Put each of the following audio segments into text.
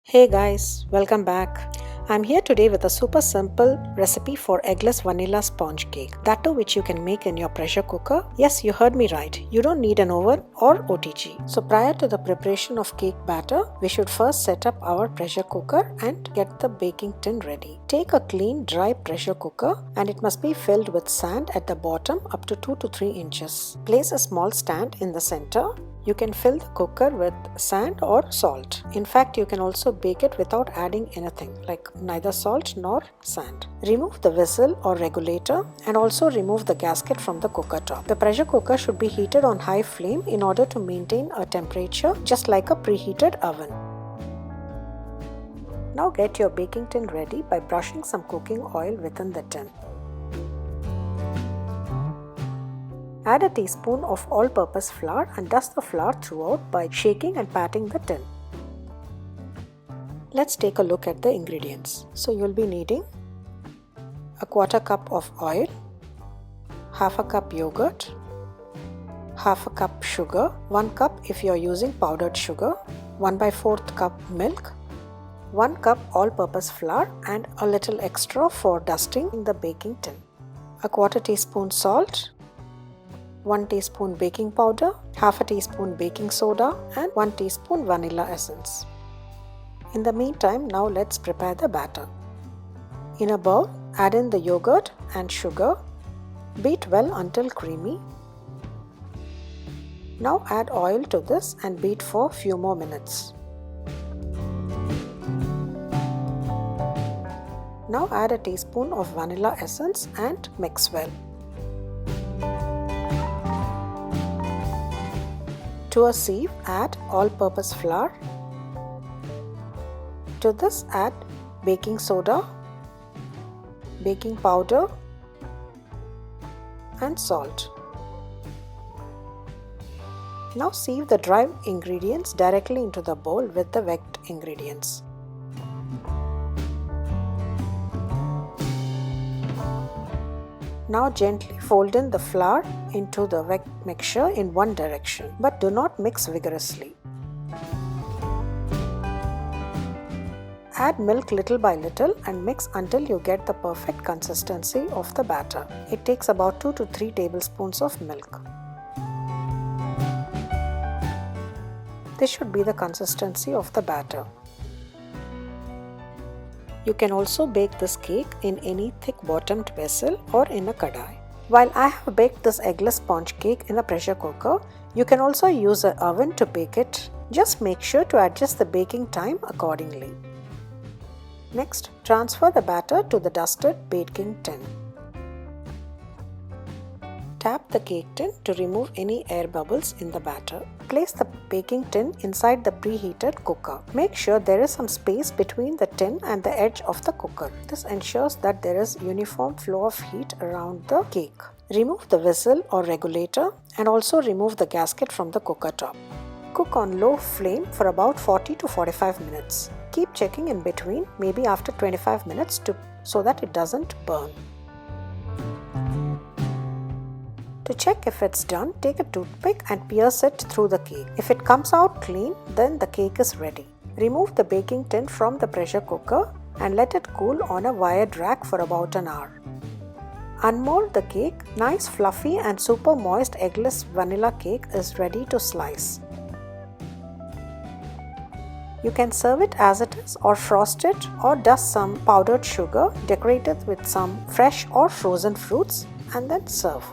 Hey guys, welcome back. I'm here today with a super simple recipe for eggless vanilla sponge cake, that too which you can make in your pressure cooker. Yes, you heard me right. You don't need an oven or OTG. So prior to the preparation of cake batter, we should first set up our pressure cooker and get the baking tin ready. Take a clean dry pressure cooker and it must be filled with sand at the bottom up to 2 to 3 inches. Place a small stand in the center. You can fill the cooker with sand or salt. In fact, you can also bake it without adding anything like neither salt nor sand. Remove the whistle or regulator and also remove the gasket from the cooker top. The pressure cooker should be heated on high flame in order to maintain a temperature just like a preheated oven. Now get your baking tin ready by brushing some cooking oil within the tin. Add a teaspoon of all-purpose flour and dust the flour throughout by shaking and patting the tin. Let's take a look at the ingredients. So you'll be needing a quarter cup of oil, half a cup yogurt, half a cup sugar, 1 cup if you're using powdered sugar, 1/4 cup milk, 1 cup all-purpose flour and a little extra for dusting the baking tin, a quarter teaspoon salt, 1 teaspoon baking powder, half a teaspoon baking soda and 1 teaspoon vanilla essence. In the meantime, now let's prepare the batter. In a bowl, add in the yogurt and sugar. Beat well until creamy. Now add oil to this and beat for a few more minutes. Now add a teaspoon of vanilla essence and mix well. To a sieve, add all-purpose flour. To this, add baking soda, baking powder and salt. Now sieve the dry ingredients directly into the bowl with the wet ingredients. Now gently fold in the flour into the wet mixture in one direction, but do not mix vigorously. Add milk little by little and mix until you get the perfect consistency of the batter. It takes about 2 to 3 tablespoons of milk. This should be the consistency of the batter. You can also bake this cake in any thick bottomed vessel or in a kadai. While I have baked this eggless sponge cake in a pressure cooker, you can also use an oven to bake it. Just make sure to adjust the baking time accordingly. Next, transfer the batter to the dusted baking tin. Tap the cake tin to remove any air bubbles in the batter. Place the baking tin inside the preheated cooker. Make sure there is some space between the tin and the edge of the cooker. This ensures that there is uniform flow of heat around the cake. Remove the whistle or regulator and also remove the gasket from the cooker top. Cook on low flame for about 40 to 45 minutes. Keep checking in between, maybe after 25 minutes so that it doesn't burn. To check if it's done, take a toothpick and pierce it through the cake. If it comes out clean, then the cake is ready. Remove the baking tin from the pressure cooker and let it cool on a wired rack for about an hour. Unmold the cake. Nice fluffy and super moist eggless vanilla cake is ready to slice. You can serve it as it is or frost it or dust some powdered sugar, decorate it with some fresh or frozen fruits and then serve.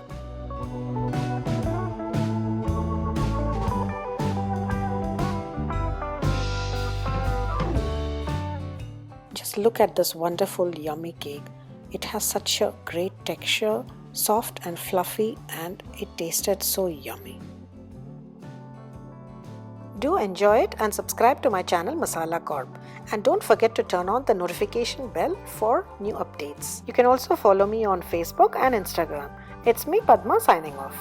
Just look at this wonderful yummy cake. It has such a great texture, soft and fluffy, and it tasted so yummy. Do enjoy it and subscribe to my channel MasalaKorb. And don't forget to turn on the notification bell for new updates. You can also follow me on Facebook and Instagram. It's me, Padma, signing off.